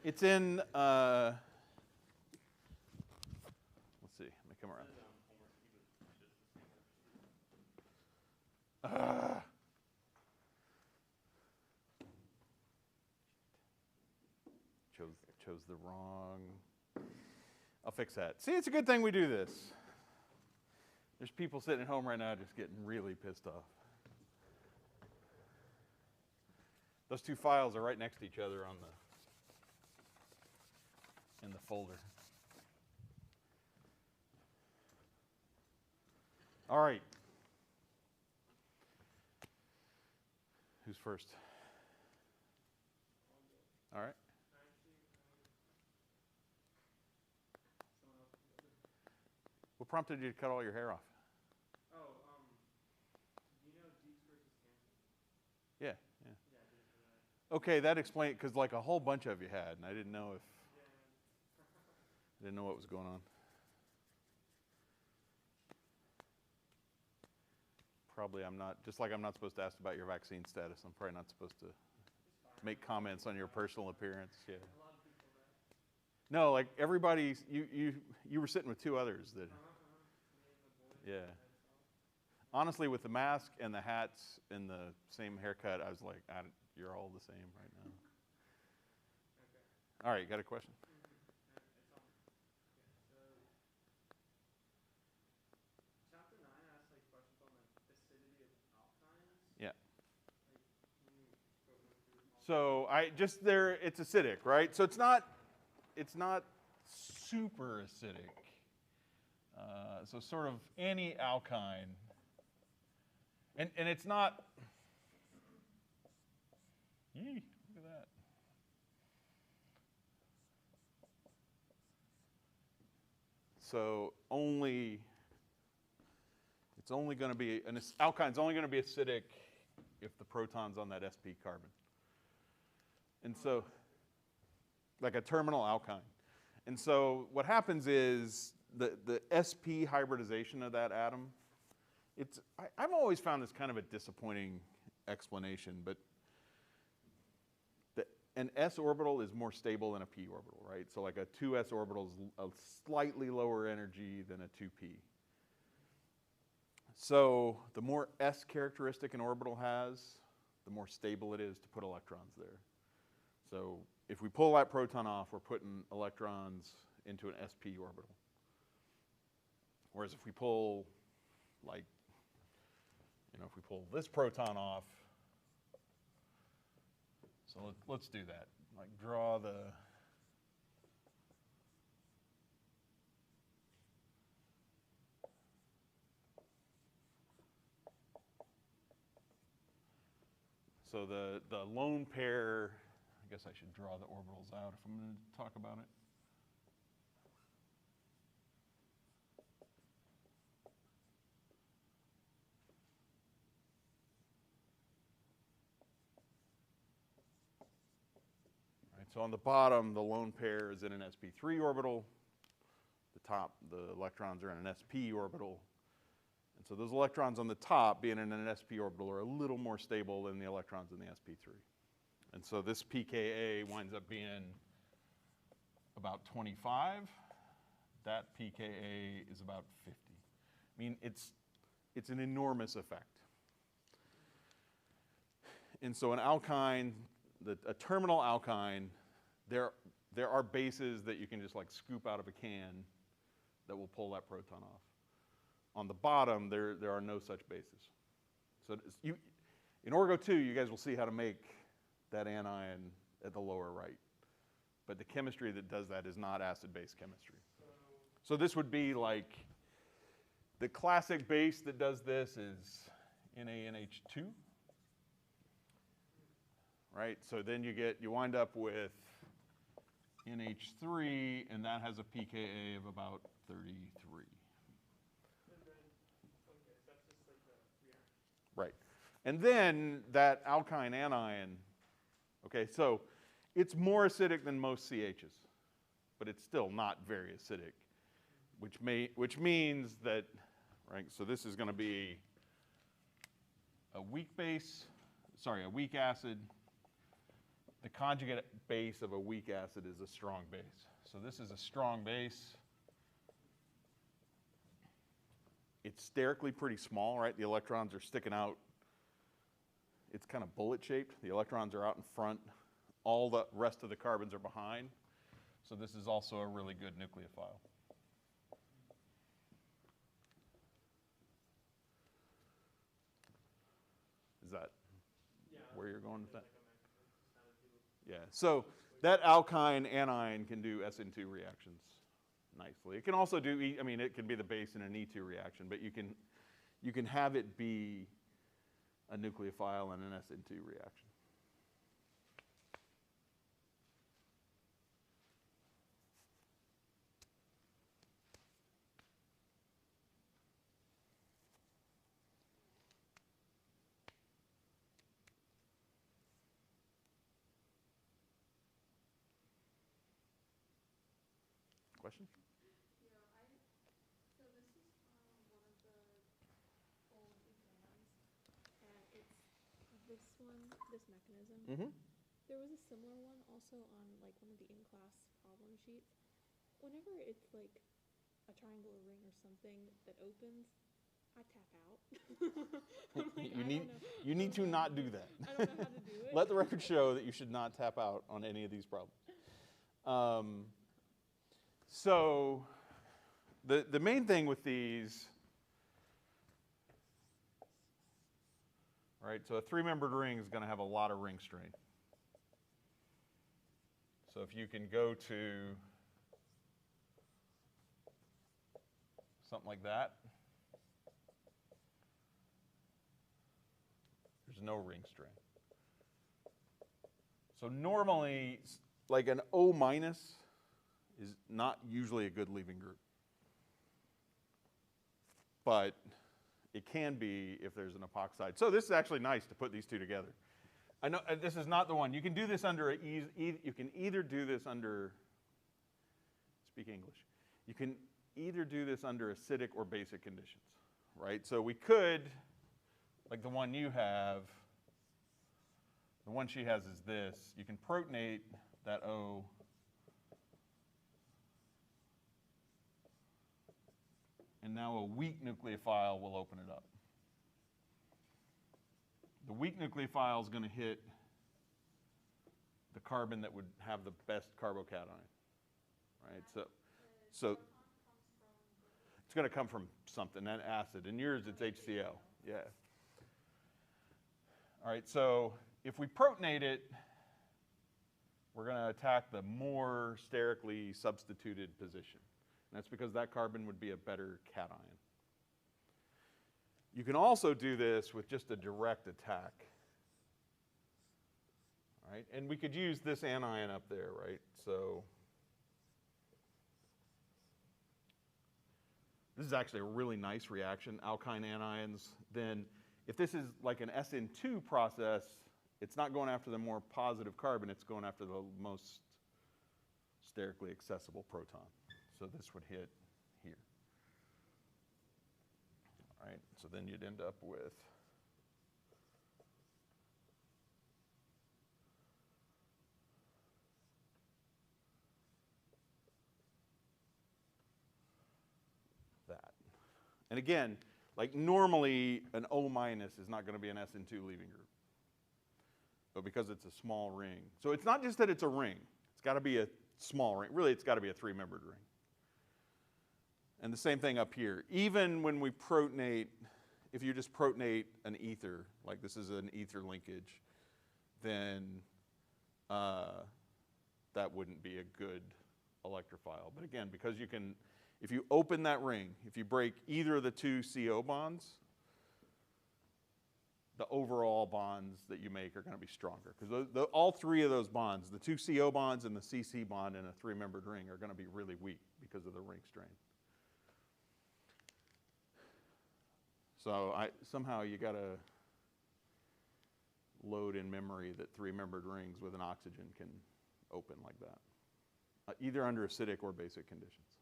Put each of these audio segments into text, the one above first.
It's in, let's see, let me come around. Chose the wrong. I'll fix that. See, it's a good thing we do this. There's people sitting at home right now just getting really pissed off. Those two files are right next to each other on in the folder. All right. Who's first? All right. What prompted you to cut all your hair off? Oh, you know Deeks versus Cancer? Yeah. Okay, that explains, because like a whole bunch of you had, and I didn't know if, I didn't know what was going on. Probably I'm not, just like I'm not supposed to ask about your vaccine status, I'm probably not supposed to make comments on your personal appearance. Yeah. No, like everybody, you were sitting with two others that, yeah. Honestly, with the mask and the hats and the same haircut, I was like, you're all the same right now. All right, you got a question? Chapter 9 asks like questions on the acidity of alkynes. Yeah. Like, So it's acidic, right? So it's not super acidic. So sort of any alkyne, and it's not. Yee, look at that. So it's only going to be, an alkyne's only going to be acidic if the proton's on that sp carbon. And so, like a terminal alkyne. And so what happens is the sp hybridization of that atom, I've always found this kind of a disappointing explanation, but an s orbital is more stable than a p orbital, right? So like a 2s orbital is a slightly lower energy than a 2p. So the more s characteristic an orbital has, the more stable it is to put electrons there. So if we pull that proton off, we're putting electrons into an sp orbital. Whereas if we pull, like, if we pull this proton off, so let's do that. Like draw the, so the lone pair, I guess I should draw the orbitals out if I'm going to talk about it. So on the bottom, the lone pair is in an sp3 orbital. The top, the electrons are in an sp orbital. And so those electrons on the top, being in an sp orbital, are a little more stable than the electrons in the sp3. And so this pKa winds up being about 25. That pKa is about 50. I mean, it's an enormous effect. And so an alkyne, a terminal alkyne, there are bases that you can just like scoop out of a can that will pull that proton off. On the bottom, there are no such bases. So in Orgo 2, you guys will see how to make that anion at the lower right. But the chemistry that does that is not acid-base chemistry. So this would be like, the classic base that does this is NaNH2. Right, so then you wind up with NH3, and that has a pKa of about 33. Right, and then that alkyne anion, okay, so it's more acidic than most CHs, but it's still not very acidic, which means that, right, so this is going to be a weak base, sorry, a weak acid, the conjugate base of a weak acid is a strong base. So this is a strong base. It's sterically pretty small, right? The electrons are sticking out. It's kind of bullet-shaped. The electrons are out in front. All the rest of the carbons are behind. So this is also a really good nucleophile. Is that where you're going with that? Yeah, so that alkyne anion can do SN2 reactions nicely. It can also do, I mean, it can be the base in an E2 reaction, but you can have it be a nucleophile in an SN2 reaction. Question? Yeah, so this is from one of the old exams, and it's this one, this mechanism. Mm-hmm. There was a similar one also on like one of the in-class problem sheets. Whenever it's like a triangle or ring or something that opens, I tap out. Like, You need to not do that. I don't know how to do it. Let the record show that you should not tap out on any of these problems. So the main thing with these, right, so a three-membered ring is going to have a lot of ring strain. So if you can go to something like that, there's no ring strain. So normally, like an O minus is not usually a good leaving group. But it can be if there's an epoxide. So this is actually nice to put these two together. I know this is not the one. You can do this under you can either do this under, speak English. You can either do this under acidic or basic conditions, right? So we could, like the one you have, the one she has is this. You can protonate that O. And now a weak nucleophile will open it up. The weak nucleophile is going to hit the carbon that would have the best carbocation, right? So it's going to come from something, an acid. In yours, it's HCl. Yeah. All right, so if we protonate it, we're going to attack the more sterically substituted position. And that's because that carbon would be a better cation. You can also do this with just a direct attack. Right? And we could use this anion up there, right? So this is actually a really nice reaction, alkyne anions. Then if this is like an SN2 process, it's not going after the more positive carbon, it's going after the most sterically accessible proton. So this would hit here. All right, so then you'd end up with that. And again, like normally an O minus is not going to be an SN2 leaving group. But because it's a small ring. So it's not just that it's a ring. It's got to be a small ring. Really, it's got to be a three-membered ring. And the same thing up here. Even when we protonate, if you just protonate an ether, like this is an ether linkage, then that wouldn't be a good electrophile. But again, because you can, if you open that ring, if you break either of the two CO bonds, the overall bonds that you make are going to be stronger. Because all three of those bonds, the two CO bonds and the CC bond in a three-membered ring are going to be really weak because of the ring strain. So somehow you got to load in memory that three-membered rings with an oxygen can open like that, either under acidic or basic conditions.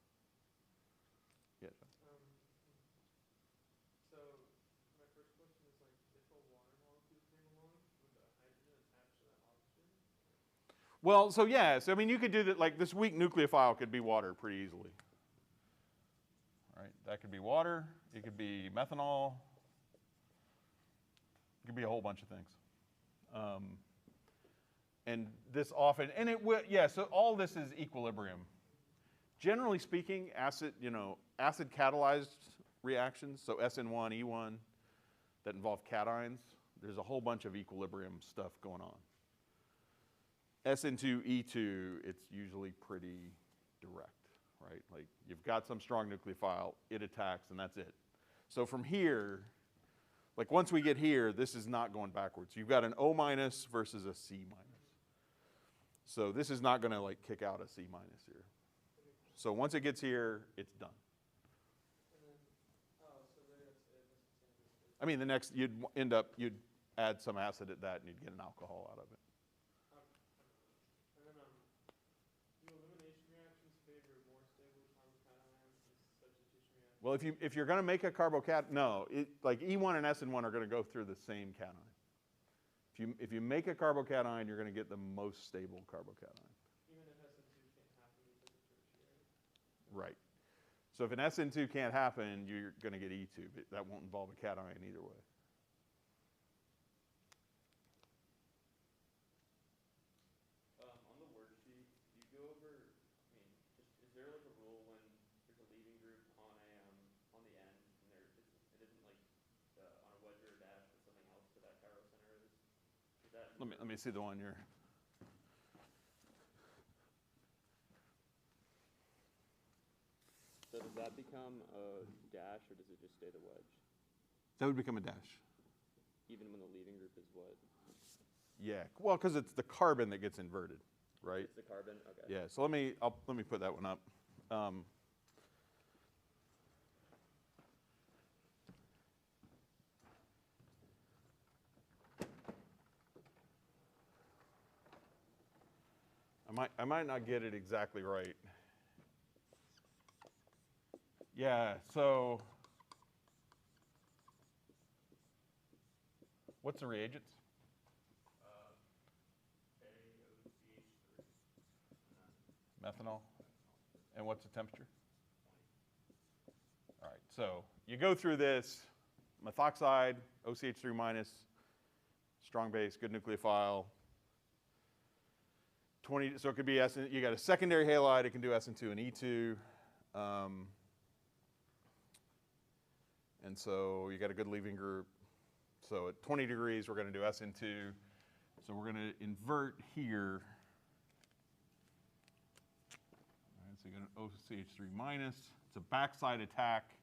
Yeah. So my first question is like, if a water molecule came along, would the hydrogen attach to that oxygen? Well, so yeah, so I mean, you could do that, like this weak nucleophile could be water pretty easily. Right? That could be water, it could be methanol, it could be a whole bunch of things. And this often, and it will, yeah, so all this is equilibrium. Generally speaking, acid catalyzed reactions, so SN1, E1, that involve cations, there's a whole bunch of equilibrium stuff going on. SN2, E2, it's usually pretty direct, right? Like you've got some strong nucleophile, it attacks, and that's it. So from here, like once we get here, this is not going backwards. You've got an O minus versus a C minus. So this is not going to like kick out a C minus here. So once it gets here, it's done. I mean, the next, you'd add some acid at that and you'd get an alcohol out of it. And then, do elimination reactions favor more stable carbocations and substitution reactions? Well, if you're going to make a carbocation, no, like E1 and SN1 are going to go through the same cation. If you make a carbocation, you're going to get the most stable carbocation. Even if SN2 can't happen because of tertiary? Right. So if an SN2 can't happen, you're going to get E2, but that won't involve a cation either way. On the worksheet, do you go over, I mean, is there like a rule when there's a leaving group on the end, and it isn't like on a wedge or a dash, but something else to that chiral center is? Let me see the one here. So does that become a dash, or does it just stay the wedge? That would become a dash. Even when the leaving group is what? Yeah, well, because it's the carbon that gets inverted, right? It's the carbon, okay. Yeah, so let me put that one up. I might not get it exactly right. Yeah, so what's the reagents? Methanol. And what's the temperature? All right, so you go through this, methoxide, OCH3 minus, strong base, good nucleophile, 20, so it could be you got a secondary halide, it can do SN2 and E2. And so you got a good leaving group. So at 20 degrees, we're going to do SN2. So we're going to invert here. All right, so you got an OCH3 minus. It's a backside attack.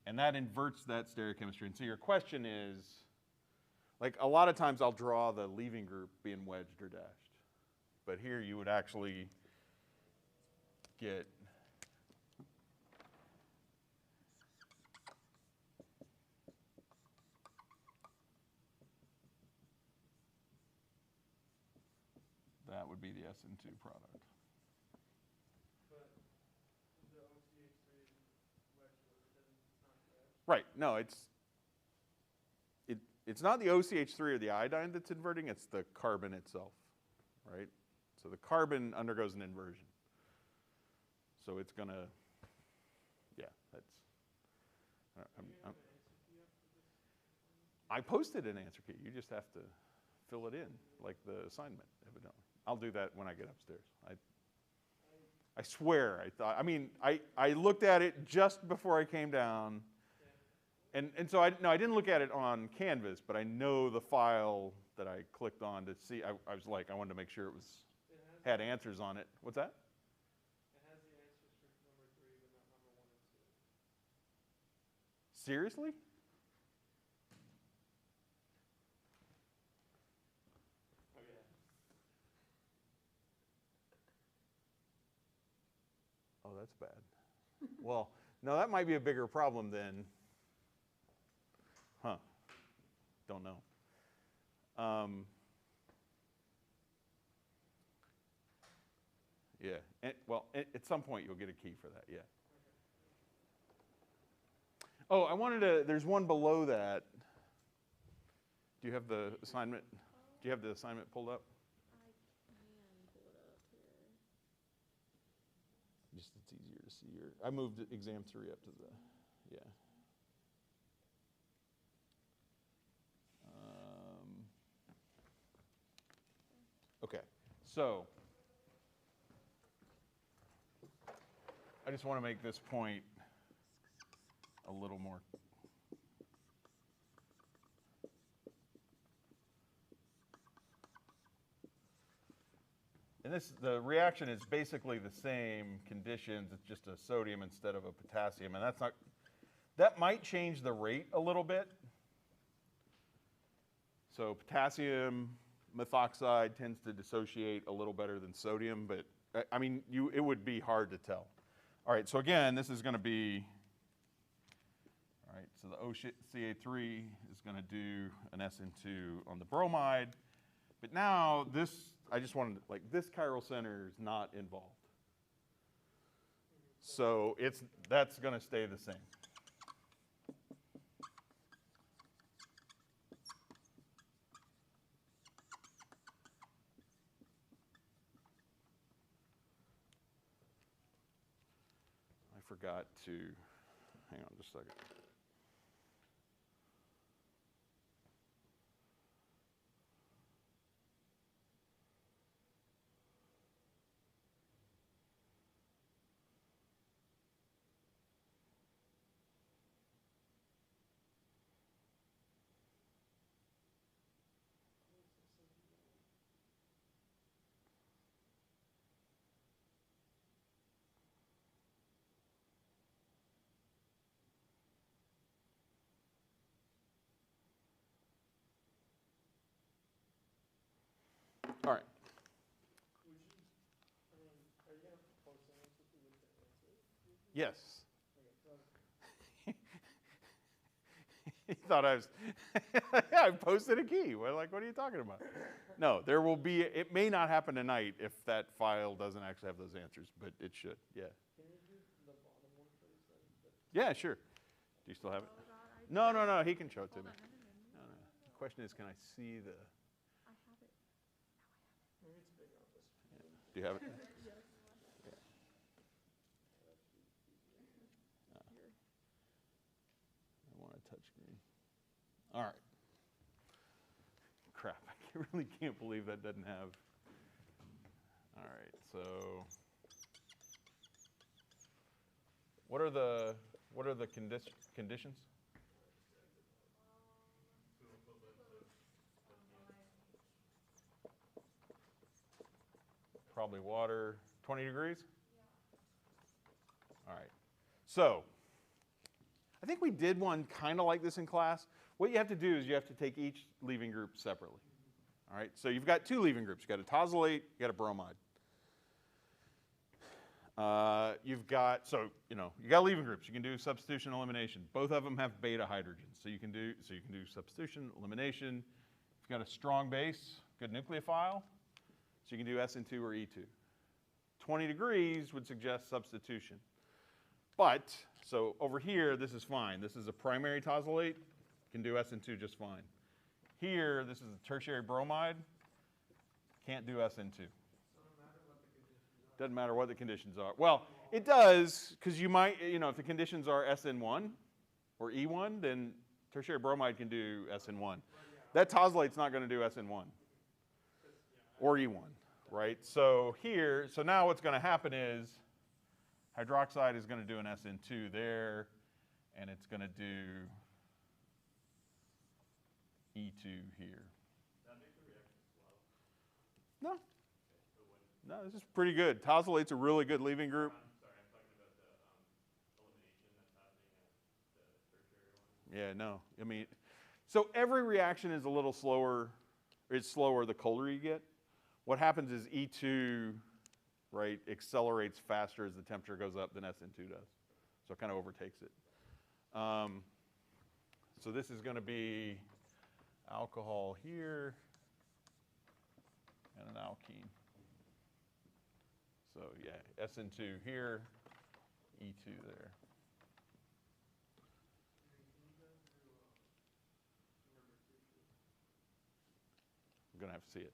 And that inverts that stereochemistry. And so your question is, like a lot of times I'll draw the leaving group being wedged or dashed. But here you would actually get that would be the SN2 product. But the OCH3 is wedged, it's not wedged. Right, no, it's not the OCH3 or the iodine that's inverting, it's the carbon itself, right? So the carbon undergoes an inversion. So it's going to, yeah, that's, I posted an answer key. You just have to fill it in, like the assignment, evidently. I'll do that when I get upstairs. I swear, I looked at it just before I came down. And so I didn't look at it on Canvas, but I know the file that I clicked on to see. I was like, I wanted to make sure it had answers on it. What's that? It has the answers for number 3, but not number 1 and 2. Seriously? Oh, yeah. Oh, that's bad. Well, no, that might be a bigger problem than, don't know. Yeah, well, at some point you'll get a key for that, yeah. Oh, I wanted to, there's one below that. Do you have the assignment? Do you have the assignment pulled up? I can, but Just it's easier to see your. I moved exam 3 up to the, yeah. Okay, so I just want to make this point a little more. And the reaction is basically the same conditions, it's just a sodium instead of a potassium, and that might change the rate a little bit. So potassium methoxide tends to dissociate a little better than sodium, but I mean, it would be hard to tell. All right, so again, this is going to be, all right, so the OCA3 is going to do an SN2 on the bromide, but now I just wanted, this chiral center is not involved. So that's going to stay the same. I forgot to, hang on just a second. All right. Would you, I mean, are you gonna post an answer to with the answer? Yes. Okay, so He thought I was, yeah, I posted a key. Well, what are you talking about? No, there will be, it may not happen tonight if that file doesn't actually have those answers, but it should, yeah. can you do the bottom one first then? Yeah, sure. Do you still have it? Oh God, No, he can show it to hold me. on, No. The question is, can I see the, I have it. Maybe it's bigger on this. do you have it? Yes. I want a touchscreen. All right. Crap, I really can't believe that doesn't have. All right, so what are the conditions? Probably water, 20 degrees? All right. So I think we did one kind of like this in class. What you have to do is you have to take each leaving group separately. All right, so you've got 2 leaving groups. You've got a tosylate, you've got a bromide. You got leaving groups. You can do substitution, elimination. Both of them have beta hydrogens. So you can do substitution, elimination. If you've got a strong base, good nucleophile, so you can do SN2 or E2. 20 degrees would suggest substitution. But, so over here, this is fine. This is a primary tosylate, can do SN2 just fine. Here, this is a tertiary bromide, can't do SN2. Doesn't matter what the conditions are. Well, it does, because you might, if the conditions are SN1 or E1, then tertiary bromide can do SN1. That tosylate's not going to do SN1 or E1, right? So now what's going to happen is hydroxide is going to do an SN2 there, and it's going to do E2 here. That makes the reaction slow. No. No, this is pretty good. Tosylate's a really good leaving group. I'm sorry, I'm talking about the elimination that's happening at the tertiary one. Yeah, no. I mean, so every reaction is a little slower. It's slower the colder you get. What happens is E2, right, accelerates faster as the temperature goes up than SN2 does. So it kind of overtakes it. So this is going to be alcohol here and an alkene. So yeah, SN2 here, E2 there. I'm going to have to see it.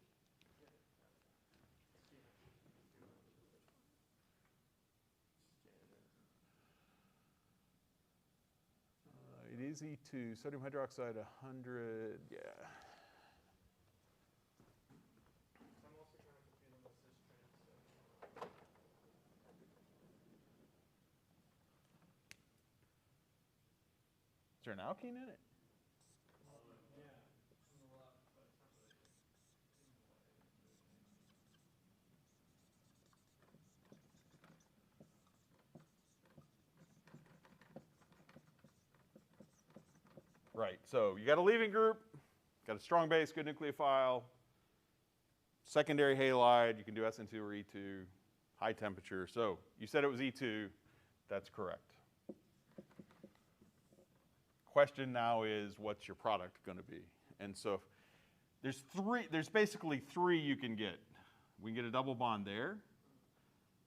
is E2, sodium hydroxide 100, yeah. I'm also kind of confused on the cis trans stuff. Is there an alkene in it? Yeah, on the left, but it's not really in the way. Right, so you got a leaving group, got a strong base, good nucleophile, secondary halide, you can do SN2 or E2, high temperature. So you said it was E2, that's correct. Question now is, what's your product going to be? And so there's basically three you can get. We can get a double bond there,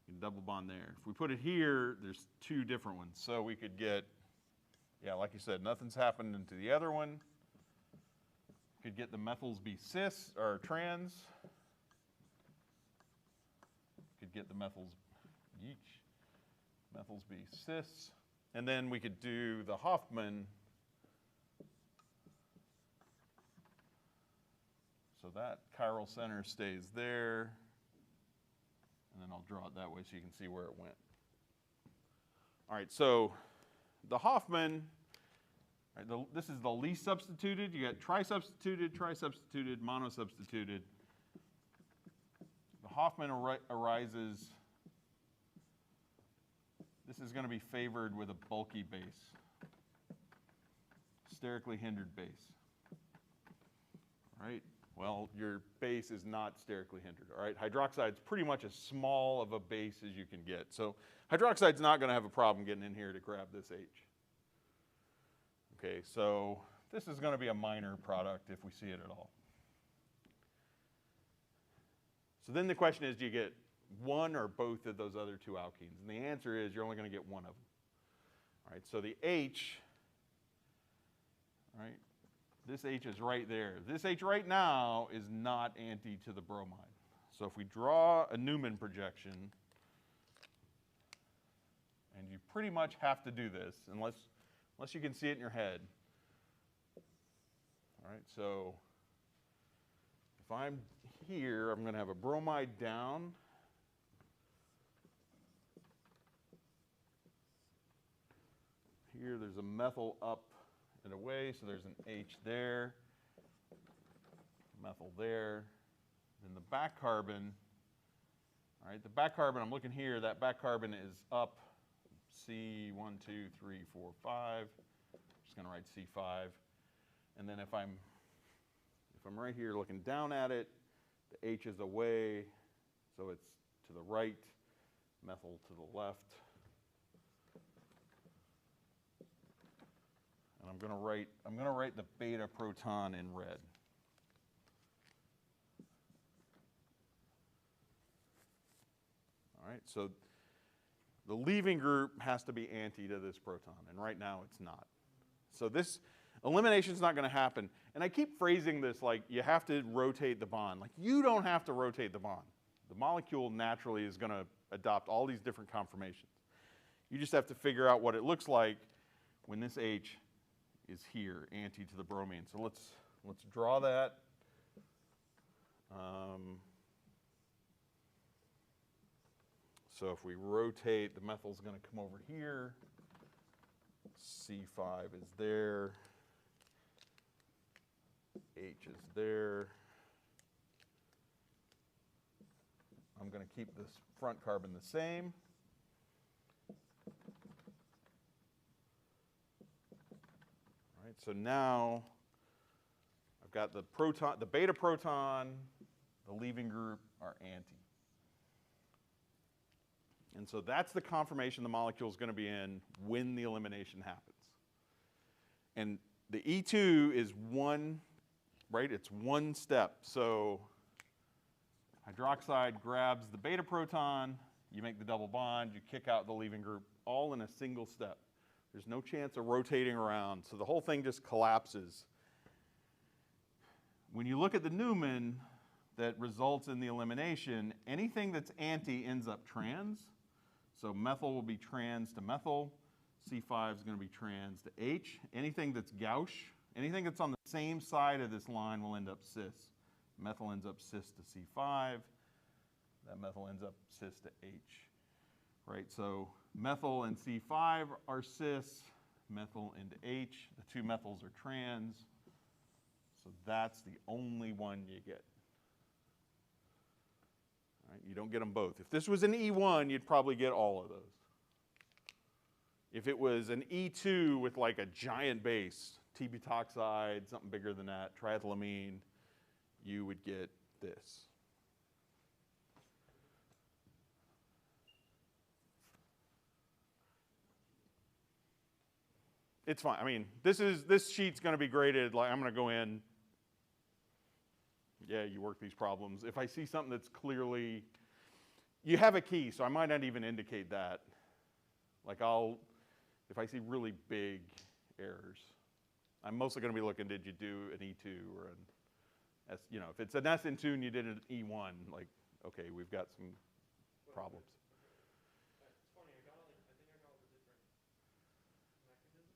a double bond there. If we put it here, there's two different ones. So we could get, yeah, like you said, nothing's happened into the other one. Could get the methyls be cis or trans. Could get the methyls, methyls be cis. And then we could do the Hoffman. So that chiral center stays there. And then I'll draw it that way so you can see where it went. All right, so the Hoffman, right, this is the least substituted. You got tri-substituted, mono-substituted. The Hoffman arises, this is going to be favored with a bulky base, sterically hindered base. All right, well, your base is not sterically hindered. All right, hydroxide's pretty much as small of a base as you can get. So hydroxide's not going to have a problem getting in here to grab this H. Okay, so this is going to be a minor product if we see it at all. So then the question is, do you get one or both of those other two alkenes? And the answer is you're only going to get one of them. All right, so the H, right, this H is right there. This H right now is not anti to the bromide. So if we draw a Newman projection, and you pretty much have to do this unless you can see it in your head. All right, so if I'm here, I'm going to have a bromide down. Here, there's a methyl up and away, so there's an H there, methyl there. Then the back carbon, all right, the back carbon, I'm looking here, that back carbon is up C1, 2, 3, 4, 5. I'm just going to write C5. And then if I'm right here looking down at it, the H is away, so it's to the right, methyl to the left. And I'm going to write the beta proton in red. All right, so the leaving group has to be anti to this proton, and right now it's not. So this elimination is not going to happen. And I keep phrasing this like you have to rotate the bond. Like you don't have to rotate the bond. The molecule naturally is going to adopt all these different conformations. You just have to figure out what it looks like when this H is here, anti to the bromine. So let's draw that. So if we rotate, the methyl's going to come over here. C5 is there. H is there. I'm going to keep this front carbon the same. All right, so now I've got the proton, the beta proton, the leaving group are anti. And so that's the conformation the molecule is going to be in when the elimination happens. And the E2 is one, right? It's one step. So hydroxide grabs the beta proton, you make the double bond, you kick out the leaving group, all in a single step. There's no chance of rotating around, so the whole thing just collapses. When you look at the Newman that results in the elimination, anything that's anti ends up trans. So methyl will be trans to methyl, C5 is going to be trans to H. Anything that's gauche, anything that's on the same side of this line will end up cis. Methyl ends up cis to C5. That methyl ends up cis to H. Right, so methyl and C5 are cis, methyl into H. The two methyls are trans. So that's the only one you get. All right, you don't get them both. If this was an E1, you'd probably get all of those. If it was an E2 with like a giant base, T-butoxide, something bigger than that, triethylamine, you would get this. It's fine. I mean, this sheet's going to be graded. Like I'm going to go in. Yeah, you work these problems. If I see something that's clearly, you have a key, so I might not even indicate that. Like if I see really big errors, I'm mostly going to be looking, did you do an E2 or an S, you know, if it's an SN2 and you did an E1, like, okay, we've got some problems. It's funny, I think I got all the different mechanisms.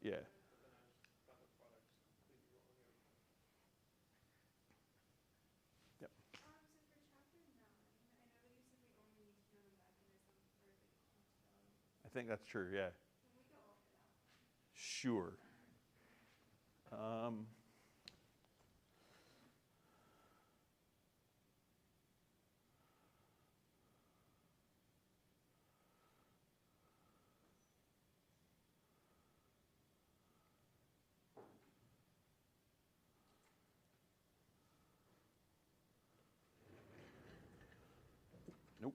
Yeah. But then I just got the products completely wrong every time. Yep. So for chapter 9, I know that you said we only need to know the mechanism for the ketone. I think that's true, yeah. Can we go over that one? Sure. Nope.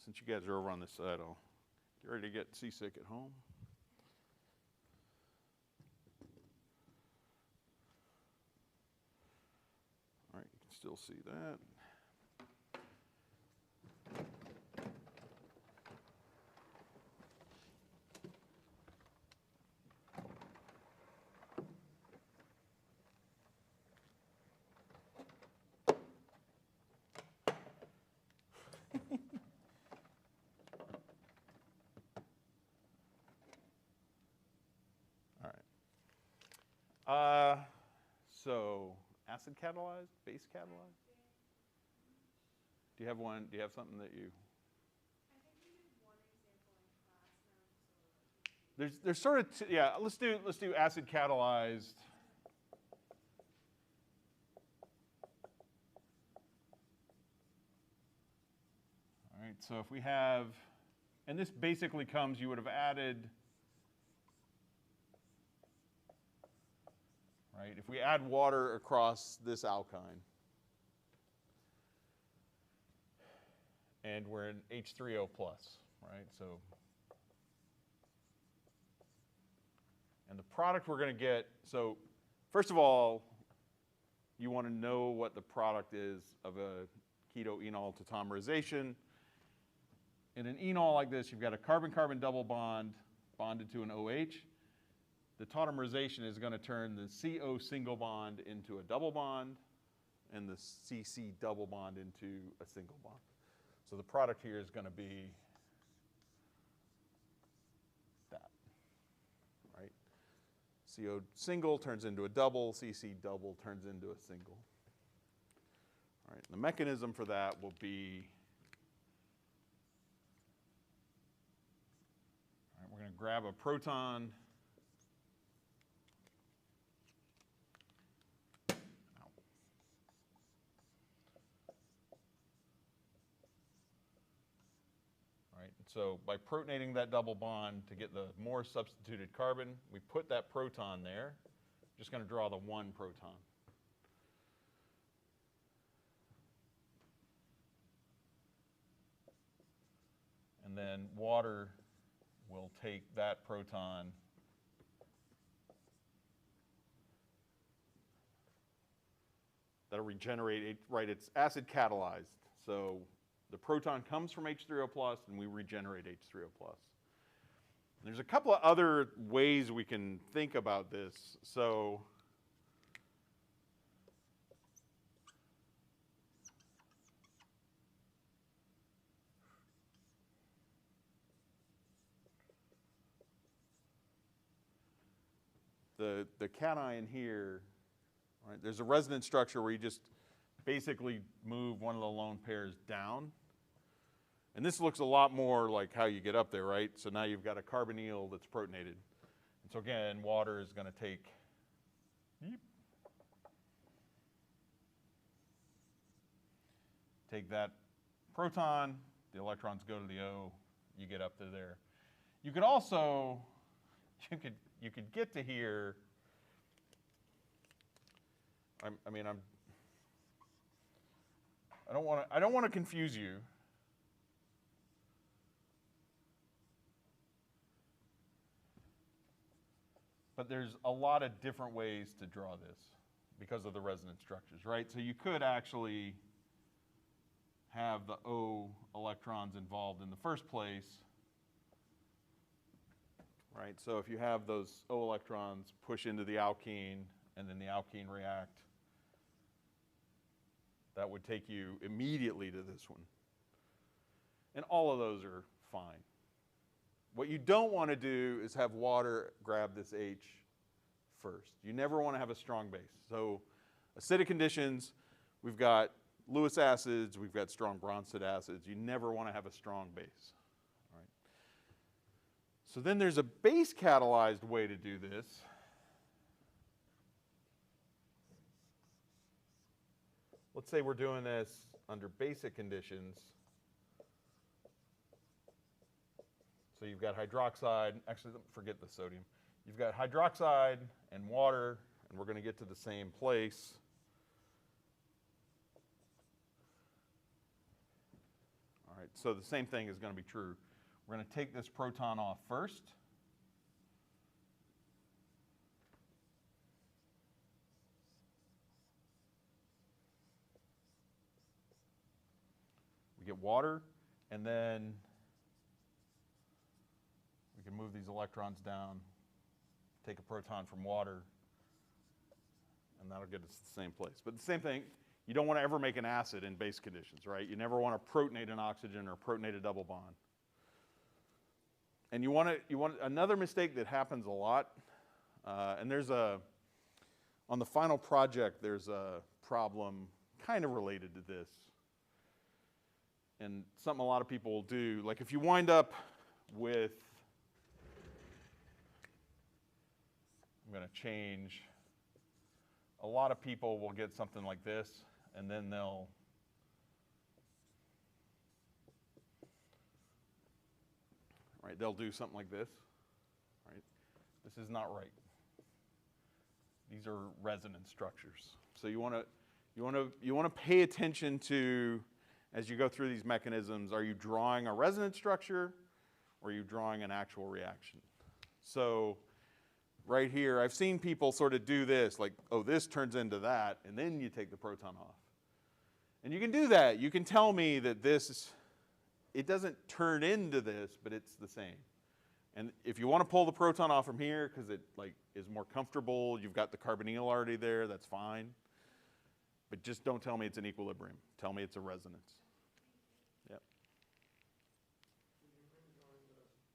Since you guys are over on this side, I'll get ready to get seasick at home. All right, you can still see that. So acid catalyzed, base catalyzed? Do you have one? Do you have something that you? I think we did one example in class, now I'm just a little confused. There's sort of yeah. Let's do acid catalyzed. All right. So if we have, and this basically comes, you would have added. Right? If we add water across this alkyne, and we're in H3O+, right? So, and the product we're going to get, so first of all, you want to know what the product is of a keto-enol tautomerization. In an enol like this, you've got a carbon-carbon double bond bonded to an OH. The tautomerization is going to turn the CO single bond into a double bond and the CC double bond into a single bond. So the product here is going to be that, right? CO single turns into a double, CC double turns into a single. All right, the mechanism for that will be, all right, we're going to grab a proton. So by protonating that double bond to get the more substituted carbon, we put that proton there. Just going to draw the one proton. And then water will take that proton that'll regenerate, right, it's acid catalyzed. So the proton comes from H3O+, and we regenerate H3O+. There's a couple of other ways we can think about this. So the cation here, right? There's a resonance structure where you just basically move one of the lone pairs down. And this looks a lot more like how you get up there, right? So now you've got a carbonyl that's protonated. And so again, water is going to take that proton, the electrons go to the O, you get up to there. You could also, you could get to here. I don't want to confuse you. But there's a lot of different ways to draw this because of the resonance structures, right? So you could actually have the O electrons involved in the first place, right? So if you have those O electrons push into the alkene and then the alkene react, that would take you immediately to this one. And all of those are fine. What you don't want to do is have water grab this H first. You never want to have a strong base. So acidic conditions, we've got Lewis acids, we've got strong Bronsted acids. You never want to have a strong base. All right. So then there's a base catalyzed way to do this. Let's say we're doing this under basic conditions. So you've got hydroxide, actually forget the sodium. You've got hydroxide and water, and we're going to get to the same place. All right, so the same thing is going to be true. We're going to take this proton off first. We get water, and then we can move these electrons down, take a proton from water, and that'll get us to the same place. But the same thing, you don't want to ever make an acid in base conditions, right? You never want to protonate an oxygen or protonate a double bond. And you want another mistake that happens a lot, and there's on the final project, there's a problem kind of related to this. And something a lot of people will do, like if you wind up with, I'm going to change, a lot of people will get something like this, and then they'll do something like this, right? This is not right. These are resonance structures. So you want to pay attention to, as you go through these mechanisms, are you drawing a resonance structure or are you drawing an actual reaction? So right here, I've seen people sort of do this, like, oh, this turns into that, and then you take the proton off. And you can do that. You can tell me that it doesn't turn into this, but it's the same. And if you want to pull the proton off from here because it is more comfortable, you've got the carbonyl already there, that's fine. But just don't tell me it's an equilibrium. Tell me it's a resonance. Yep. Can you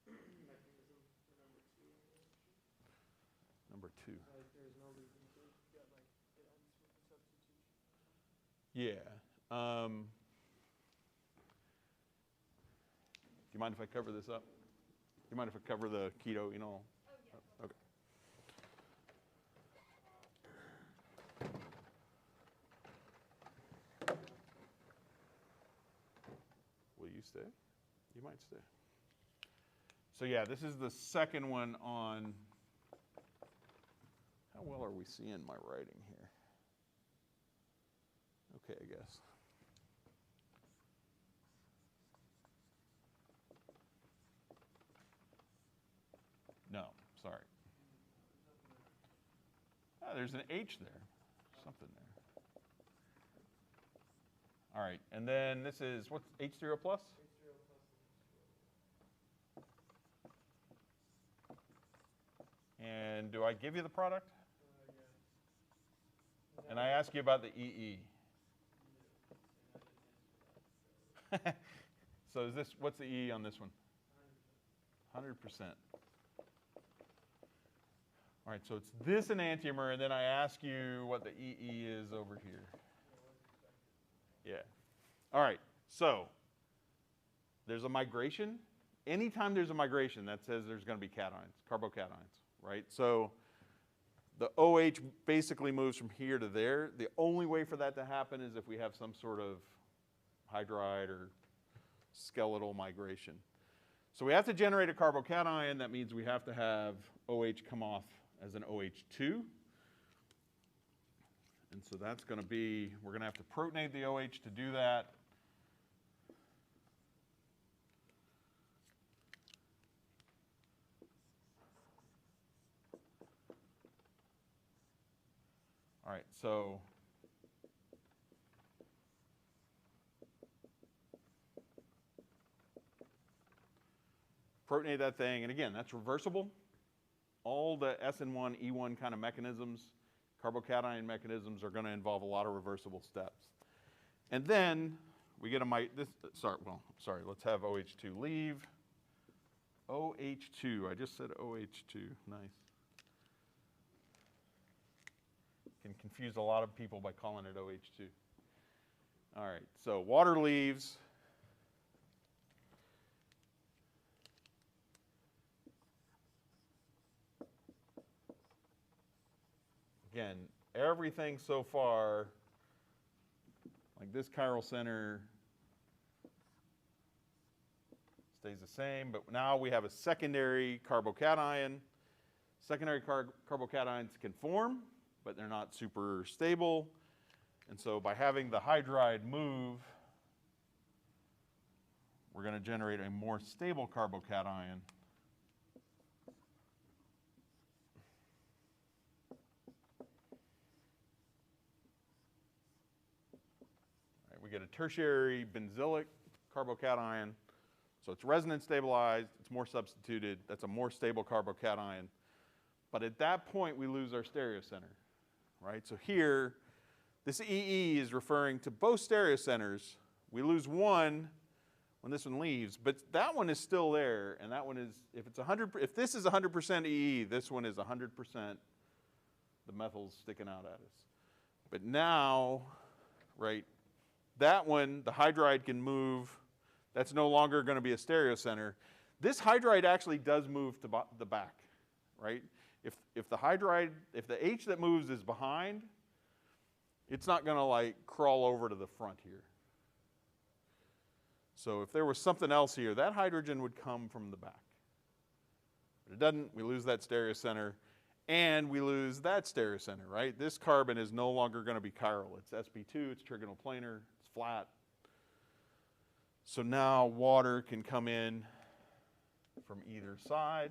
bring on the mechanism for number 2 in the sheet? Number 2. Like there's no leaving group, you got like it ends with the substitution. Yeah. Do you mind if I cover this up? Do you mind if I cover the keto, you know? Oh, yeah. Okay. Will you stay? You might stay. So yeah, this is the second one on, how well are we seeing my writing here? Okay, I guess. No, sorry. Ah, there's an H there, something there. All right, and then this is, what's H3O plus? H3O plus And do I give you the product? yeah. And I ask you about the EE. So is this, what's the EE on this one? 100%. All right, so it's this enantiomer, and then I ask you what the EE is over here. Yeah. All right, so there's a migration. Anytime there's a migration, that says there's going to be cations, carbocations, right? So the OH basically moves from here to there. The only way for that to happen is if we have some sort of hydride or skeletal migration. So we have to generate a carbocation. That means we have to have OH come off as an OH2. And so that's going to be, we're going to have to protonate the OH to do that. All right, so protonate that thing, and again, that's reversible. All the SN1, E1 kind of mechanisms, carbocation mechanisms, are going to involve a lot of reversible steps. And then we get let's have OH2 leave. OH2, I just said OH2, nice. Can confuse a lot of people by calling it OH2. All right, so water leaves. Again, everything so far, like this chiral center, stays the same, but now we have a secondary carbocation. Secondary carbocations can form, but they're not super stable. And so by having the hydride move, we're going to generate a more stable carbocation. We get a tertiary benzylic carbocation. So it's resonance stabilized, it's more substituted, that's a more stable carbocation. But at that point, we lose our stereocenter, right? So here, this EE is referring to both stereocenters. We lose one when this one leaves, but that one is still there, and that one is, if this is 100% EE, this one is 100% the methyl's sticking out at us. But now, right, that one, the hydride can move. That's no longer going to be a stereocenter. This hydride actually does move to the back, right? If the hydride, if the H that moves is behind, it's not going to like crawl over to the front here. So if there was something else here, that hydrogen would come from the back. But it doesn't. We lose that stereocenter, and we lose that stereocenter, right? This carbon is no longer going to be chiral. It's sp2, it's trigonal planar, it's flat. So now water can come in from either side,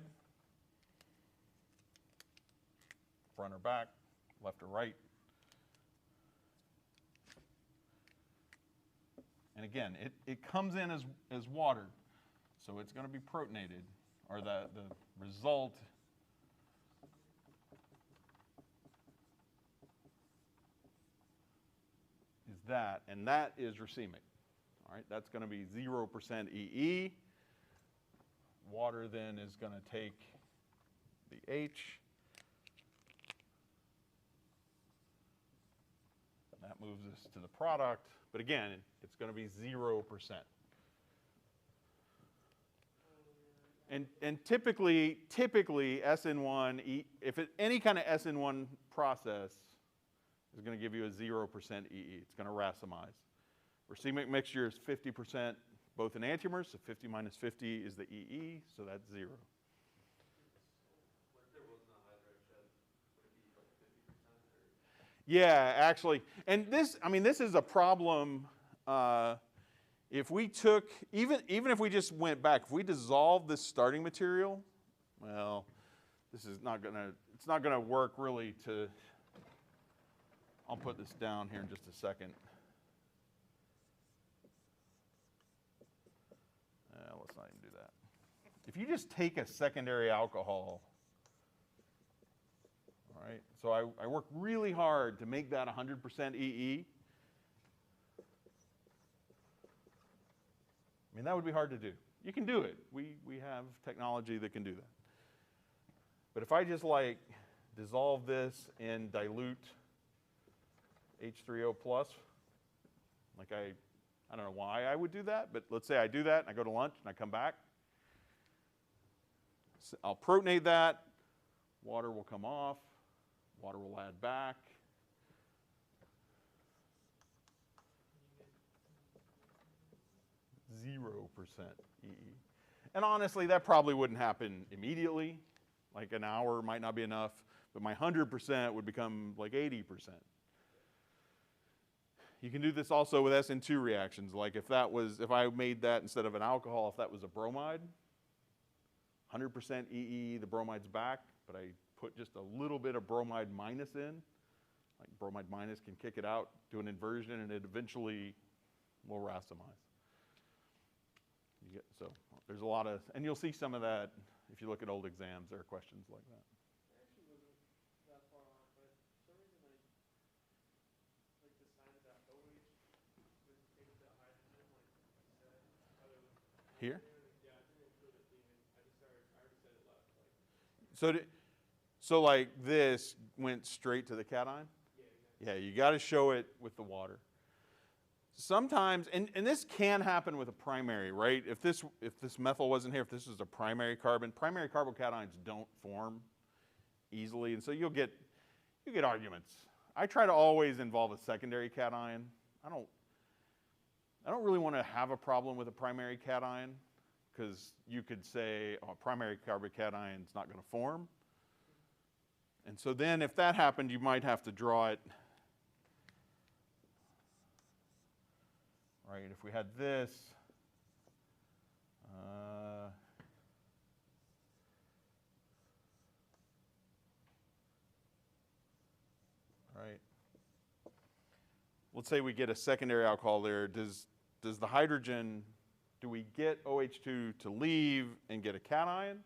front or back, left or right. And again, it comes in as water, so it's going to be protonated, or the result is that, and that is racemic. All right, that's going to be 0% EE. Water then is going to take the H. That moves us to the product, but again, it's going to be 0%. And typically SN1, if any kind of SN1 process is going to give you a 0% EE. It's going to racemize. Racemic mixture is 50% both enantiomers, so 50 minus 50 is the EE, so that's 0. What if there wasn't a hydride shed? Would it be like 50% or? Yeah, actually, and this is a problem. If we took, even if we just went back, if we dissolved this starting material, well, this is not gonna, it's not gonna work really to, I'll put this down here in just a second. Let's not even do that. If you just take a secondary alcohol, all right, so I work really hard to make that 100% EE. I mean, that would be hard to do. You can do it. We have technology that can do that. But if I just like dissolve this in dilute H3O plus. Like I don't know why I would do that, but let's say I do that and I go to lunch and I come back. So I'll protonate that. Water will come off. Water will add back. %, EE. And honestly, that probably wouldn't happen immediately. Like an hour might not be enough, but my 100% would become like 80%. You can do this also with SN2 reactions. Like if I made that instead of an alcohol, if that was a bromide, 100% EE, the bromide's back, but I put just a little bit of bromide minus in. Like bromide minus can kick it out, do an inversion, and it eventually will racemize. So there's a lot of, and you'll see some of that if you look at old exams. There are questions like that. I actually wasn't that far on it, but for some reason I decided that OH would take the hydrogen, like you said, whether it was Here? Yeah, I didn't include it leaving. I already said it left. So like this went straight to the cation? Yeah, exactly. Yeah, you got to show it with the water. Sometimes, and this can happen with a primary, right? If this methyl wasn't here, if this was a primary carbocations don't form easily, and so you get arguments. I try to always involve a secondary cation. I don't really want to have a problem with a primary cation, because you could say, oh, a primary carbocation is not going to form. And so then if that happened, you might have to draw it. Right, if we had this, right. Let's say we get a secondary alcohol there. Does the hydrogen, do we get OH2 to leave and get a cation?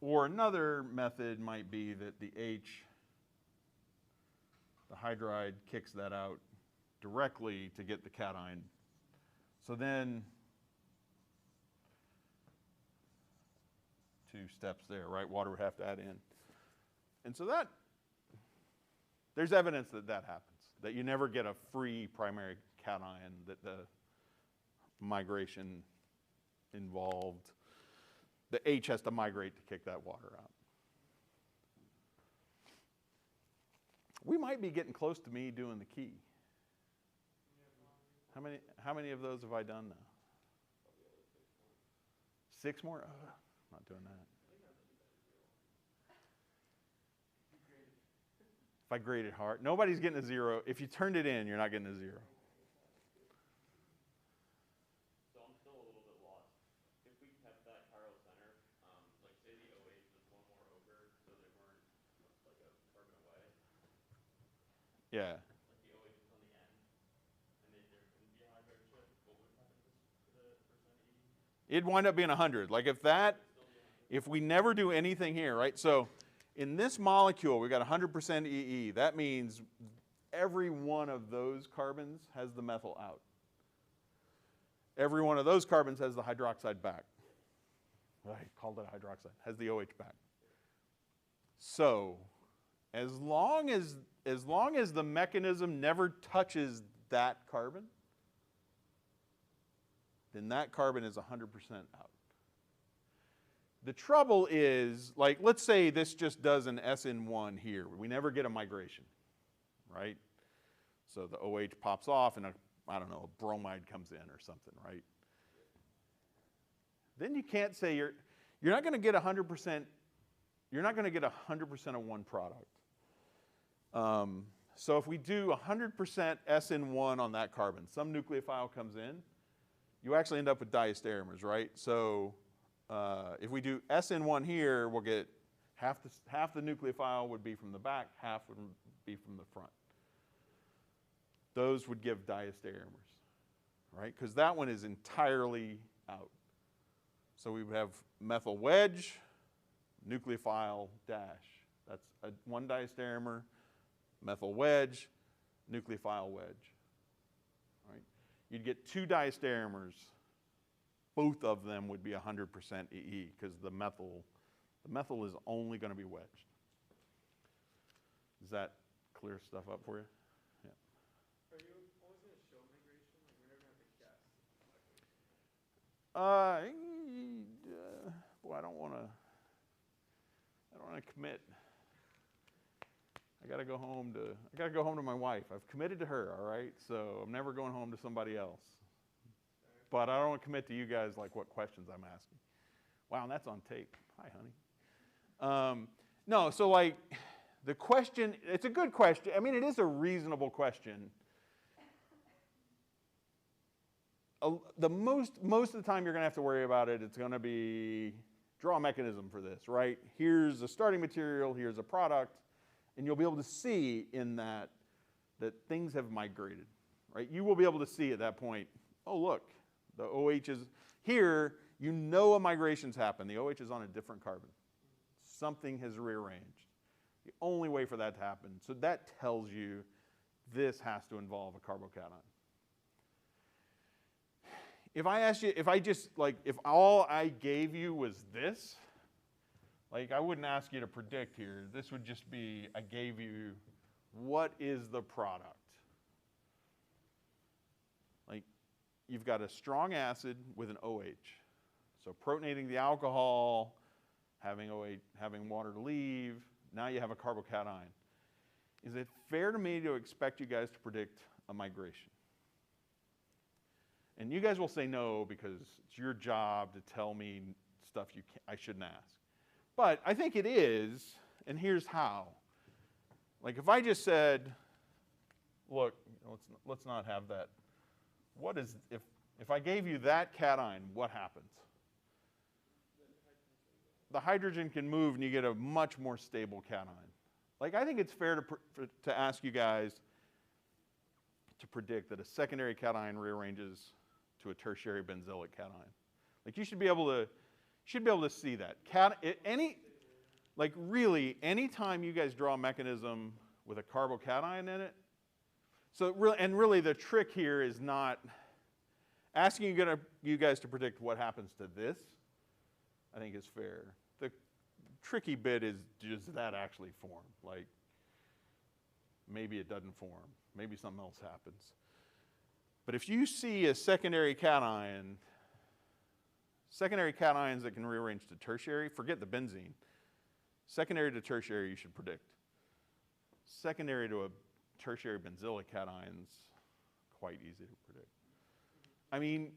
Or another method might be that the hydride kicks that out directly to get the cation. So then, 2 steps there, right? Water would have to add in. And so there's evidence that happens, that you never get a free primary cation, that the migration involved, the H has to migrate to kick that water out. We might be getting close to me doing the key. How many of those have I done now? 6 more? Oh, not doing that. If I grade it hard, nobody's getting a 0. If you turned it in, you're not getting a 0. So I'm still a little bit lost. If we kept that chiral center, like say the OH was one more over, so they weren't like a carbon away. Yeah. Like the OH was on the end, and there couldn't be a hydride shift. What would happen to the %E? It'd wind up being 100. Like if we never do anything here, right? So in this molecule, we've got 100% EE. That means every one of those carbons has the methyl out. Every one of those carbons has the hydroxide back. Right, called it hydroxide, has the OH back. So as long as the mechanism never touches that carbon, then that carbon is 100% out. The trouble is, like, let's say this just does an SN1 here. We never get a migration, right? So the OH pops off and I don't know, a bromide comes in or something, right? Then you can't say you're not going to get 100%. You're not going to get 100% of one product. So if we do 100% SN1 on that carbon, some nucleophile comes in, you actually end up with diastereomers, right? So if we do SN1 here, we'll get half the nucleophile would be from the back, half would be from the front. Those would give diastereomers, right? Because that one is entirely out. So we would have methyl wedge, nucleophile dash. That's one diastereomer, methyl wedge, nucleophile wedge, right? You'd get 2 diastereomers. Both of them would be 100% EE because the methyl is only going to be wedged. Does that clear stuff up for you? Are you always gonna show migration? Like we're never gonna have to guess. Boy, I don't want to commit. I got to go home to my wife. I've committed to her, all right? So I'm never going home to somebody else. But I don't want to commit to you guys like what questions I'm asking. Wow, and that's on tape. Hi, honey. No, so like the question, it's a good question. I mean, it is a reasonable question. Most of the time you're going to have to worry about it, it's going to be draw a mechanism for this, right? Here's a starting material, here's a product, and you'll be able to see in that things have migrated, right? You will be able to see at that point, oh, look, the OH is here. You know a migration's happened. The OH is on a different carbon. Something has rearranged. The only way for that to happen. So that tells you this has to involve a carbocation. If I asked you, if all I gave you was this, like I wouldn't ask you to predict here. This would just be, I gave you, what is the product? Like, you've got a strong acid with an OH. So protonating the alcohol, having OH, having water to leave, now you have a carbocation. Is it fair to me to expect you guys to predict a migration? And you guys will say no because it's your job to tell me stuff I shouldn't ask. But I think it is, and here's how. Like if I just said, look, let's not have that. What is, if I gave you that cation, what happens? The hydrogen can move and you get a much more stable cation. Like I think it's fair to ask you guys to predict that a secondary cation rearranges to a tertiary benzylic cation. Like you should be able to see that. Anytime you guys draw a mechanism with a carbocation in it, so really the trick here is not asking you guys to predict what happens to this, I think is fair. The tricky bit is, does that actually form? Like, maybe it doesn't form. Maybe something else happens. But if you see a secondary cation, secondary cations that can rearrange to tertiary, forget the benzene. Secondary to tertiary, you should predict. Secondary to a tertiary benzylic cation's quite easy to predict. I mean,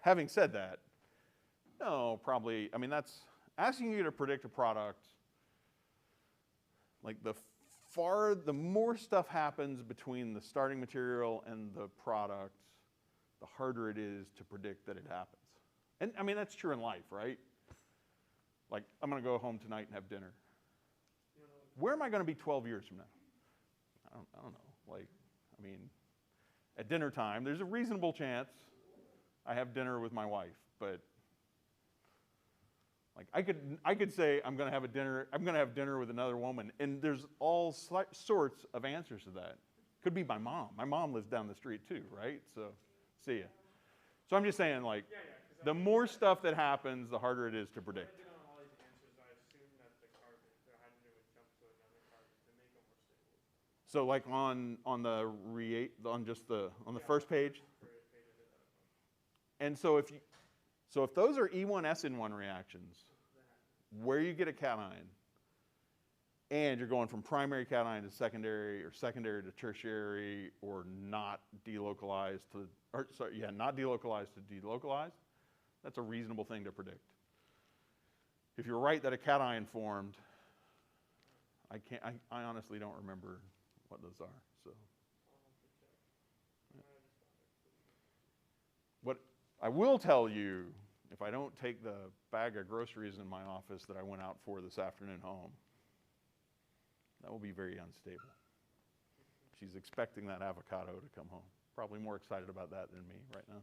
having said that, no, probably, I mean, that's asking you to predict a product, like the more stuff happens between the starting material and the product, the harder it is to predict that it happens. And I mean, that's true in life, right? Like, I'm going to go home tonight and have dinner. Where am I going to be 12 years from now? I don't know. Like, I mean, at dinner time, there's a reasonable chance I have dinner with my wife, but like I could say I'm going to have dinner with another woman, and there's all sorts of answers to that. Could be my mom. My mom lives down the street too, right? So, see ya. So I'm just saying, like, the more stuff that happens, the harder it is to predict. When I did on all these answers, I assumed that the hydrogen would jump to another carbon to make them more stable. So like on the first page. And so if those are E1S-N1 reactions, where you get a cation, and you're going from primary cation to secondary, or secondary to tertiary, or not delocalized to delocalized, that's a reasonable thing to predict. If you're right that a cation formed, I honestly don't remember what those are. So, yeah. What I will tell you, if I don't take the bag of groceries in my office that I went out for this afternoon home, that will be very unstable. She's expecting that avocado to come home. Probably more excited about that than me right now.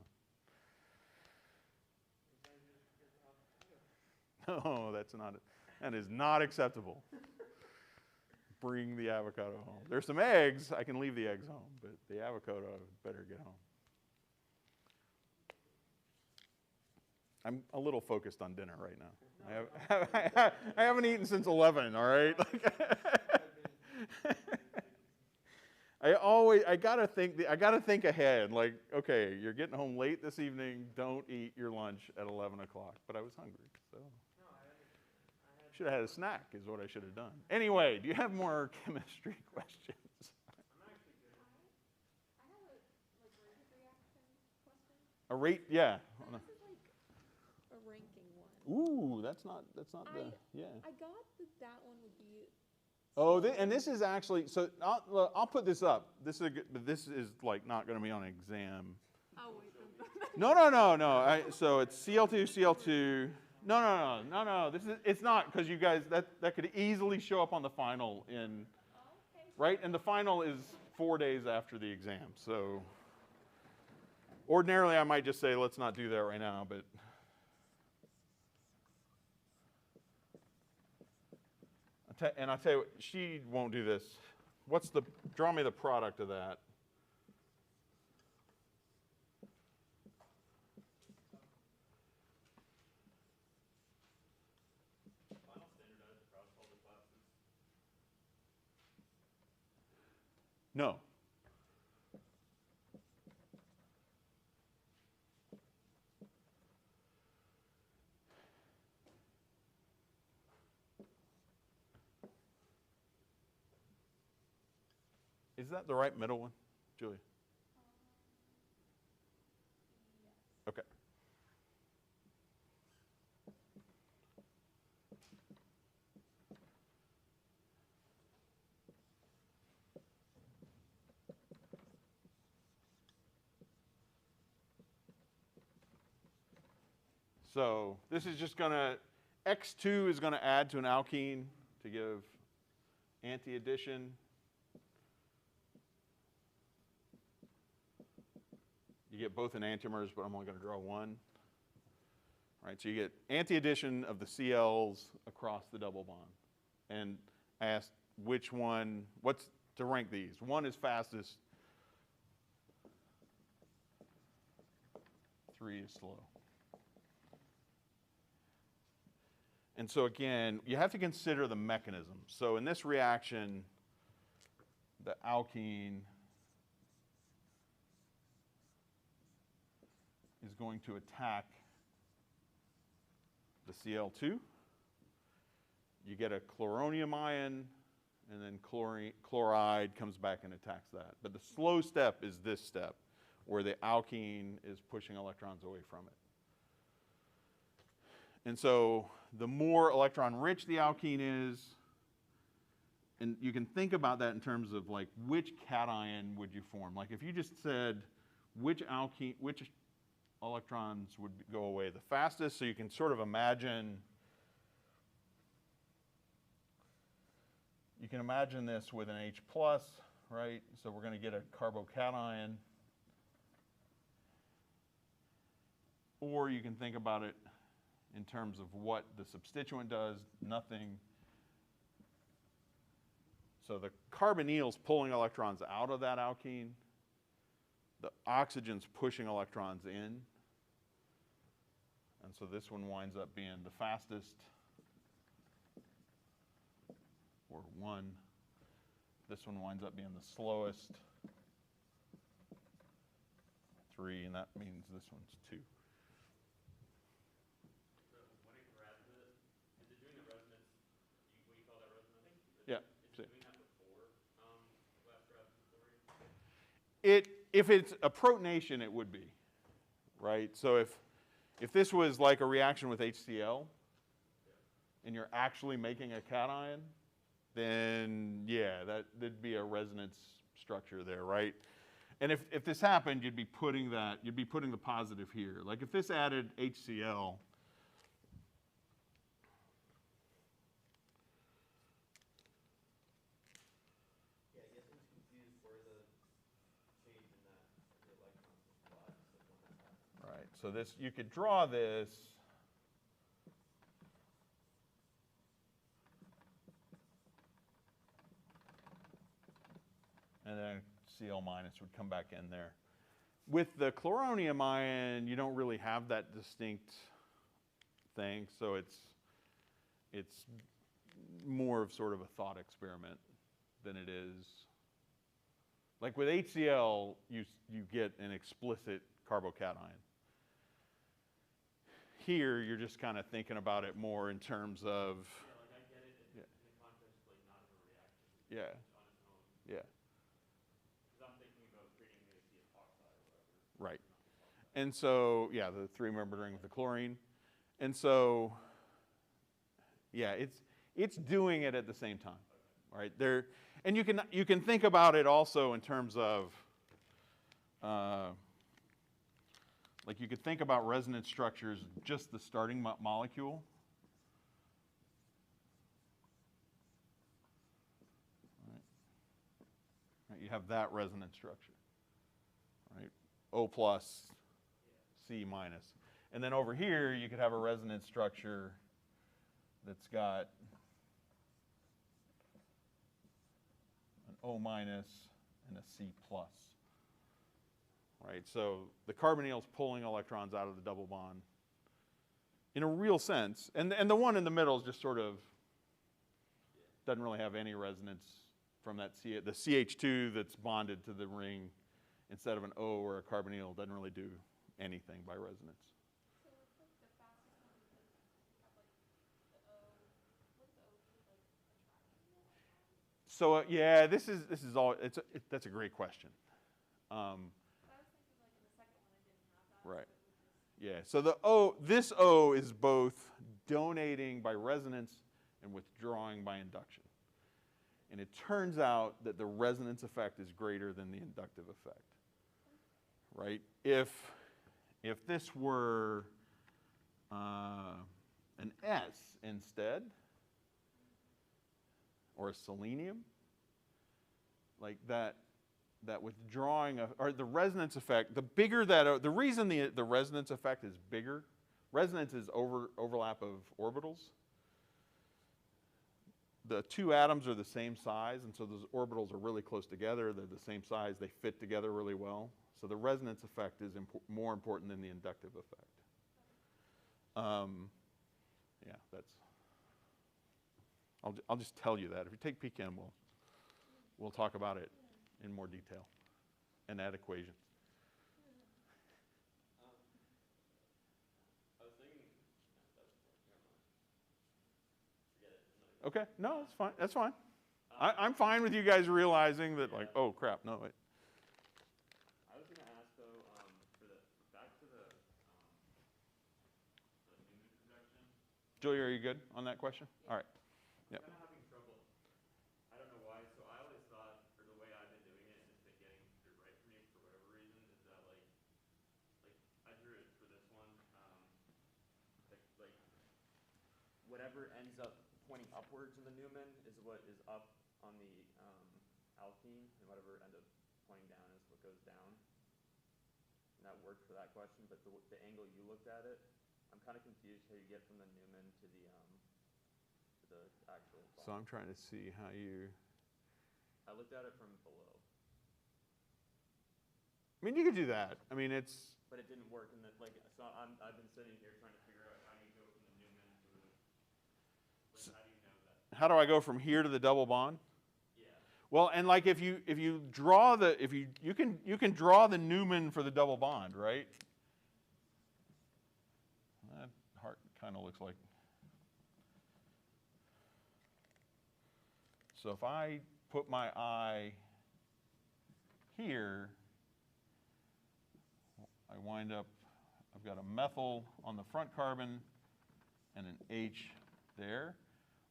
No, that is not acceptable. Bring the avocado home. There's some eggs. I can leave the eggs home, but the avocado better get home. I'm a little focused on dinner right now. I haven't eaten since 11, all right? I gotta think ahead. Like, okay, you're getting home late this evening. Don't eat your lunch at 11 o'clock. But I was hungry, so No, I had. should have had a snack. Is what I should have done. Anyway, do you have more chemistry questions? I'm actually good. I have a like rate reaction question. A rate? Yeah. And this is like a ranking one. Ooh, that's not the yeah. I got that one would be. Oh, and this is actually so. I'll put this up. This is like not going to be on an exam. Oh wait. No. So it's CL2, CL2. No. It's not because you guys that could easily show up on the final in, right? And the final is 4 days after the exam. So ordinarily I might just say let's not do that right now, but. And I'll tell you what, she won't do this. Draw me the product of that. Final standardized across all the classes. No. Is that the right middle one, Julia? Okay. So this is just going to, X2 is going to add to an alkene to give anti-addition. You get both enantiomers, but I'm only going to draw one. All right, so you get anti-addition of the CLs across the double bond. And I asked which one, what's to rank these. One is fastest. 3 is slow. And so again, you have to consider the mechanism. So in this reaction, the alkene is going to attack the Cl2. You get a chloronium ion, and then chloride comes back and attacks that. But the slow step is this step, where the alkene is pushing electrons away from it. And so the more electron-rich the alkene is, and you can think about that in terms of like which cation would you form. Like if you just said which electrons would go away the fastest, so you can sort of imagine, you can imagine this with an H+, right? So we're going to get a carbocation. Or you can think about it in terms of what the substituent does, nothing. So the carbonyl's pulling electrons out of that alkene. The oxygen's pushing electrons in. And so this one winds up being the fastest, or 1. This one winds up being the slowest, 3, and that means this one's 2. So when it grabs it, is it doing the resonance, what you call that resonance? Yeah. Is it doing that before last grab before? If it's a protonation, it would be, right? So if this was like a reaction with HCl, and you're actually making a cation, then yeah, there'd be a resonance structure there, right? And if this happened, you'd be putting the positive here. Like if this added HCl, Yeah, I guess I'm confused where the change in that the electrons supply, so when that happens. right? So this, you could draw this. And then Cl- would come back in there. With the chloronium ion, you don't really have that distinct thing. So it's more of sort of a thought experiment than it is. Like with HCl, you get an explicit carbocation. Here, you're just kind of thinking about it more in terms of, Yeah, like I get it in the context of like not of a reaction. yeah, On its own. yeah, Because I'm thinking about treating maybe the epoxide or whatever. right. And so, yeah, the 3-membered ring with the chlorine. And so, yeah, it's doing it at the same time, right? There, and you can think about it also in terms of, like you could think about resonance structures, just the starting molecule. Right, you have that resonance structure, right? O plus, C minus. And then over here, you could have a resonance structure that's got an O minus and a C plus. Right, so the carbonyl is pulling electrons out of the double bond in a real sense. And the one in the middle is just sort of, doesn't really have any resonance from that the CH2 that's bonded to the ring instead of an O or a carbonyl doesn't really do anything by resonance. So what's like the fastest one because you have like the O, what does the O do, like attracting the electrons? So yeah, this is all, that's a great question. I was thinking like in the second one I didn't have that. Right. So it would just, Yeah, so this O is both donating by resonance and withdrawing by induction. And it turns out that the resonance effect is greater than the inductive effect, right? If this were an S instead, or a selenium, like that withdrawing or the resonance effect, the bigger that, the reason the resonance effect is bigger, resonance is overlap of orbitals. The two atoms are the same size, and so those orbitals are really close together. They're the same size. They fit together really well. So the resonance effect is more important than the inductive effect. Yeah, I'll just tell you that. If you take PChem, we'll talk about it in more detail and add equations. I was thinking, never mind. Forget it. Okay, no, that's fine. That's fine. I'm fine with you guys realizing that, like, oh crap, no, wait. I was gonna ask though, back to the Newman projection. Julia, are you good on that question? All right. I'm Yep. kind of having trouble. I don't know why. So I always thought, or the way I've been doing it, and it's been getting it right for me for whatever reason, is that like I drew it for this one. Like whatever ends up pointing upwards in the Newman is what is up on the Alkyne, and whatever ends up pointing down is what goes down. And that worked for that question, but the angle you looked at it, I'm kind of confused how you get from the Newman to the actual bond. So I'm trying to see how you. I looked at it from below, I mean, you could do that. I mean, it's. but it didn't work. And so I've been sitting here trying to figure out how you go from the Newman to the. Like, how do you know that? How do I go from here to the double bond? Yeah. Well, and like if you draw you can draw the Newman for the double bond, right? That heart kind of looks like. So if I put my eye here, I wind up, I've got a methyl on the front carbon and an H there.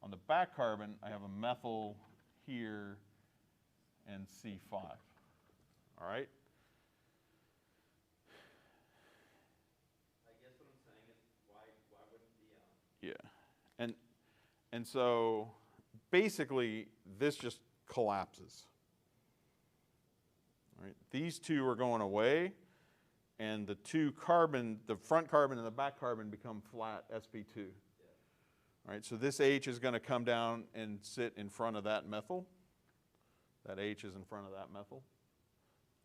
On the back carbon, I have a methyl here and C5. All right? I guess what I'm saying is why wouldn't the Yeah. And so basically this just collapses. All right? These two are going away, and the two carbon, the front carbon and the back carbon become flat sp2. Yeah. All right, so this H is going to come down and sit in front of that methyl. That H is in front of that methyl.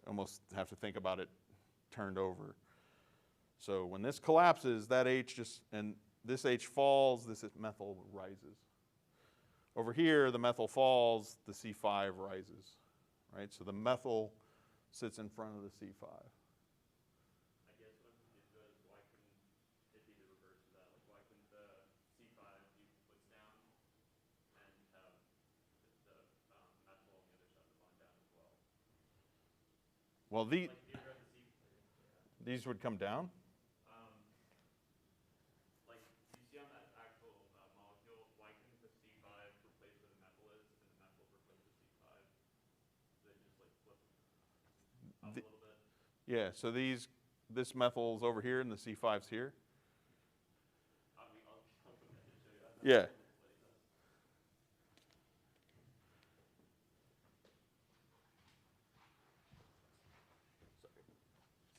Almost have to think about it turned over. So when this collapses, that H just, and this H falls, this methyl rises. Over here, the methyl falls, the C5 rises, right? So the methyl sits in front of the C5. I guess what I'm confused about is why couldn't it be the reverse of that? Like, why couldn't the C5 be puts down and have the methyl on the other side of the bond down as well? Well, Like, if you grab the C, yeah. these would come down. Like, you see on that actual molecule, why couldn't the C5 replace where the methyl is, and the methyl replace the C5? So they just like flip up a little bit. Yeah, so this methyl's over here and the C5's here. I'll put that to show you. Yeah.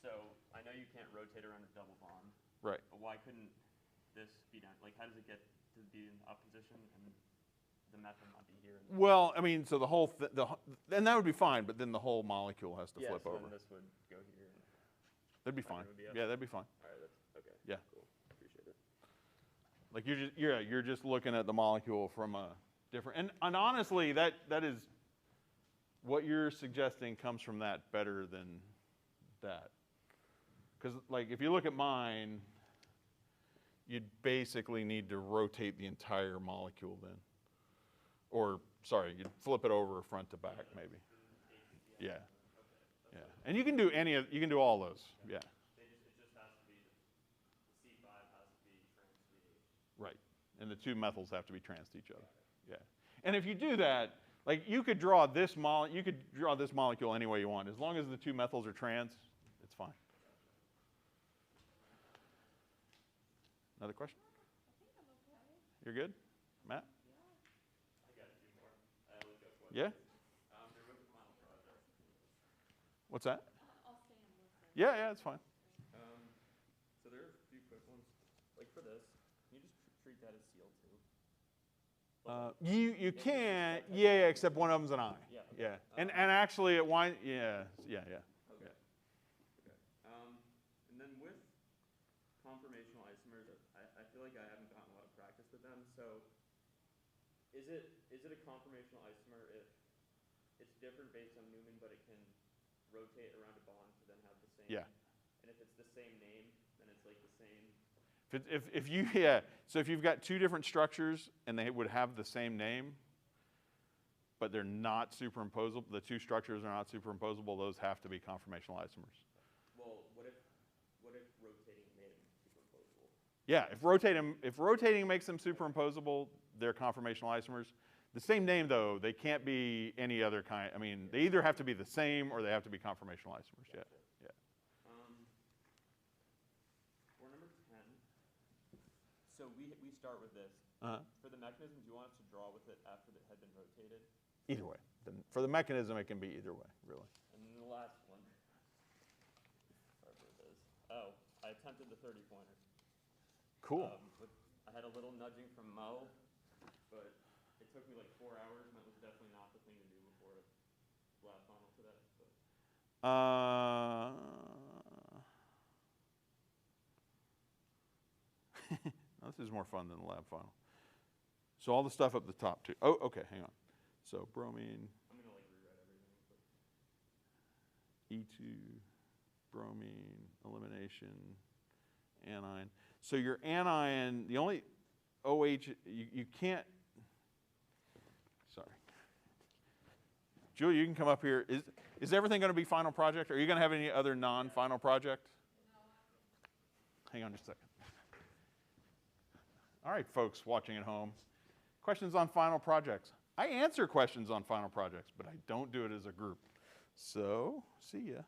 So I know you can't rotate around a double bond, Right. but why couldn't this be down? Like, how does it get to be in opposition and the methyl not be here? Well, I mean, so the whole, and that would be fine, but then the whole molecule has to flip so over. then this would go here. And, That'd be Micron fine. would be up. Yeah, that'd be fine. all right, that's okay. Yeah. Cool. Appreciate it. Like you're just looking at the molecule from a different, and honestly, that is, what you're suggesting comes from that better than that. Because like if you look at mine, you'd basically need to rotate the entire molecule then. Or, sorry, you'd flip it over front to back maybe. Yeah. Yeah. And you can do you can do all those. Yeah. It just has to be, the C5 has to be trans to the H. Right. And the two methyls have to be trans to each other. Yeah. And if you do that, like you could draw this molecule any way you want. As long as the two methyls are trans, it's fine. Another question? You're good? Matt? I got two more. I always got questions. Yeah? They're with the final project. What's that? I'll stay on this side. Yeah, it's fine. So there are a few quick ones. Like for this, can you just treat that as CO2? You can, yeah, except one of them's an I. Yeah. Yeah. And actually it winds, yeah. Okay. Okay. And then with conformational isomers, I feel like I haven't gotten a lot of practice with them. So is it a conformational isomer if it's different based on Newman, but it can rotate around a bond to then have the same? Yeah. And if it's the same name, then it's like the same. So if you've got two different structures and they would have the same name, but they're not superimposable, the two structures are not superimposable, those have to be conformational isomers. Well, what if rotating made them superimposable? Yeah, if rotating makes them superimposable, they're conformational isomers. The same name though, they can't be any other kind. I mean, they either have to be the same or they have to be conformational isomers. Yeah. Yeah. For number 10, so we start with this. Uh-huh. For the mechanism, do you want us to draw with it after it had been rotated? Either way. For the mechanism, it can be either way, really. And then the last one, wherever it is. Oh, I attempted the 30-pointer. Cool. I had a little nudging from Mo, but it took me like 4 hours, and that was definitely not the thing to do before lab final today. But. This is more fun than the lab final. So all the stuff up the top too. Oh, okay, hang on. So bromine, I'm gonna like rewrite everything. But. E2, bromine, elimination, anion. So your anion, the only OH, you can't, sorry. Julia, you can come up here. Is everything going to be final project? Are you going to have any other non-final project? Hang on just a second. All right, folks watching at home. Questions on final projects. I answer questions on final projects, but I don't do it as a group. So, see ya.